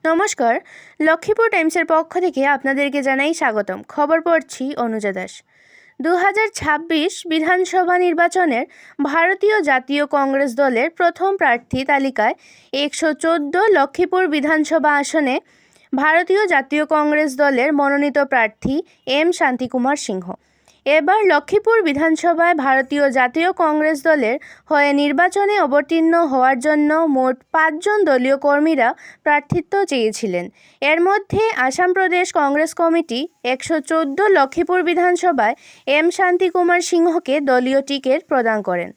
নমস্কার, লক্ষ্মীপুর টাইমসের পক্ষ থেকে আপনাদেরকে জানাই স্বাগতম। খবর পড়ছি অনুজা দাস। 2026 বিধানসভা নির্বাচনের ভারতীয় জাতীয় কংগ্রেস দলের প্রথম প্রার্থী তালিকায় 114 লক্ষ্মীপুর বিধানসভা আসনে ভারতীয় জাতীয় কংগ্রেস দলের মনোনীত প্রার্থী এম শান্তিকুমার সিংহ। এবার লক্ষ্মীপুর বিধানসভায় ভারতীয় জাতীয় কংগ্রেস দলের হয়ে নির্বাচনে অবতীর্ণ হওয়ার জন্য মোট 5 জন দলীয় কর্মীরা প্রার্থিত্ব চেয়েছিলেন। এর মধ্যে আসাম প্রদেশ কংগ্রেস কমিটি 114 লক্ষ্মীপুর বিধানসভায় এম শান্তিকুমার সিংহকে দলীয় টিকিট প্রদান করেন।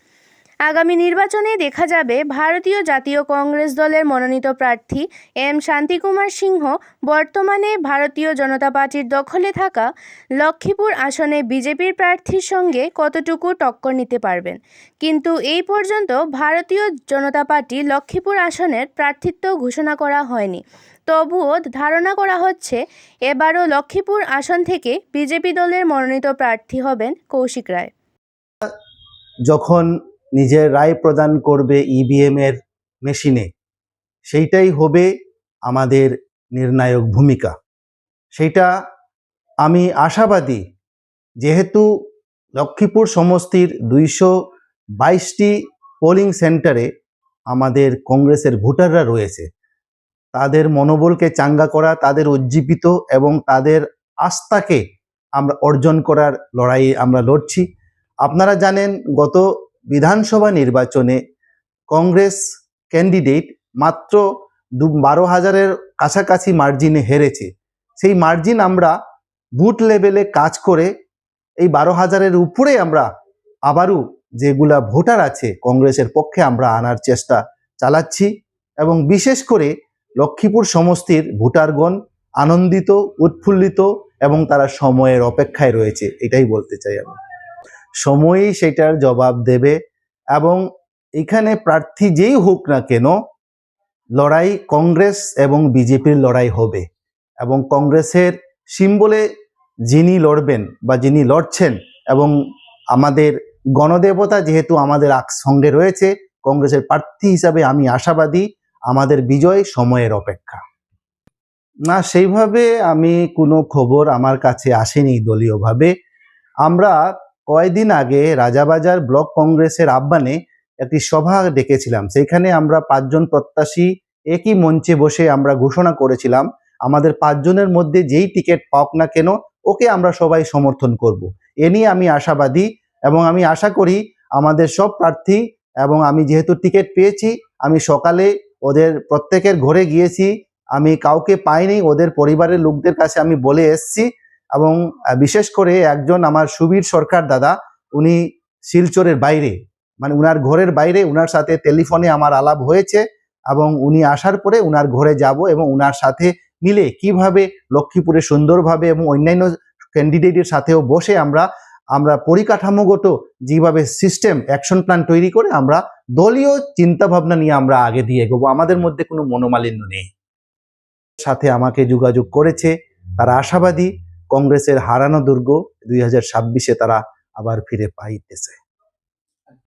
আগামী নির্বাচনে দেখা যাবে ভারতীয় জাতীয় কংগ্রেস দলের মনোনীত প্রার্থী এম শান্তিকুমার সিংহ বর্তমানে ভারতীয় জনতা পার্টির দখলে থাকা লক্ষ্মীপুর আসনে বিজেপির প্রার্থীর সঙ্গে কতটুকু টক্কর নিতে পারবেন। কিন্তু এই পর্যন্ত ভারতীয় জনতা পার্টি লক্ষ্মীপুর আসনের প্রার্থিত্ব ঘোষণা করা হয়নি। তবুও ধারণা করা হচ্ছে এবারও লক্ষ্মীপুর আসন থেকে বিজেপি দলের মনোনীত প্রার্থী হবেন কৌশিক রায়। যখন নিজের রায় প্রদান করবে ইভিএমের মেশিনে, সেইটাই হবে আমাদের নির্ণায়ক ভূমিকা। সেইটা আমি আশাবাদী, যেহেতু লক্ষ্মীপুর সমষ্টির 222টি পোলিং সেন্টারে আমাদের কংগ্রেসের ভোটাররা রয়েছে। তাদের মনোবলকে চাঙ্গা করা, তাদের উজ্জীবিত এবং তাদের আস্থাকে আমরা অর্জন করার লড়াই আমরা লড়ছি। আপনারা জানেন, গত বিধানসভা নির্বাচনে কংগ্রেস ক্যান্ডিডেট মাত্র 12,000-এর কাছাকাছি মার্জিনে হেরেছে। সেই মার্জিন আমরা বুথ লেভেলে কাজ করে এই 12,000-এর উপরে আমরা আবারও যেগুলা ভোটার আছে কংগ্রেসের পক্ষে আমরা আনার চেষ্টা চালাচ্ছি। এবং বিশেষ করে লক্ষ্মীপুর সমষ্টির ভোটারগণ আনন্দিত, উৎফুল্লিত এবং তারা সময়ের অপেক্ষায় রয়েছে, এটাই বলতে চাই আমি। সময়ই সেটার জবাব দেবে এবং এখানে প্রার্থী যেই হোক না কেন, লড়াই কংগ্রেস এবং বিজেপির লড়াই হবে। এবং কংগ্রেসের সিম্বলে যিনি লড়বেন বা যিনি লড়ছেন, এবং আমাদের গণদেবতা যেহেতু আমাদের সঙ্গে রয়েছে, কংগ্রেসের প্রার্থী হিসাবে আমি আশাবাদী। আমাদের বিজয় সময়ের অপেক্ষা। না, সেইভাবে আমি কোনো খবর আমার কাছে আসেনি দলীয়ভাবে। আমরা কয়েকদিন আগে রাজাবাজার ব্লক কংগ্রেসের আহ্বানে একটি সভা ডেকেছিলাম। সেইখানে আমরা 5 জন প্রত্যাশী একই মঞ্চে বসে আমরা ঘোষণা করেছিলাম, আমাদের 5 জনের মধ্যে যেই টিকিট পাওক না কেন, ওকে আমরা সবাই সমর্থন করব। এ নিয়ে আমি আশাবাদী এবং আমি আশা করি আমাদের সব প্রার্থী, এবং আমি যেহেতু টিকিট পেয়েছি, আমি সকালে ওদের প্রত্যেকের ঘরে গিয়েছি, আমি কাউকে পাইনি, ওদের পরিবারের লোকদের কাছে আমি বলে এসছি। এবং বিশেষ করে একজন আমার সুবীর সরকার দাদা, উনি শিলচরের বাইরে, মানে উনার ঘরের বাইরে, উনার সাথে টেলিফোনে আমার আলাপ হয়েছে এবং উনি আসার পরে উনার ঘরে যাব এবং উনার সাথে মিলে কিভাবে লক্ষ্মীপুরে সুন্দরভাবে এবং অন্যান্য ক্যান্ডিডেটের সাথেও বসে আমরা পরিকাঠামোগত যেভাবে সিস্টেম অ্যাকশন প্ল্যান তৈরি করে আমরা দলীয় চিন্তাভাবনা নিয়ে আমরা আগে দিয়ে এগোবো। আমাদের মধ্যে কোনো মনোমালিন্য নেই। সাথে আমাকে যোগাযোগ করেছে, তারা আশাবাদী কংগ্রেসের হারানো দুর্গ 2026-এ তারা আবার ফিরে পাইতেছে।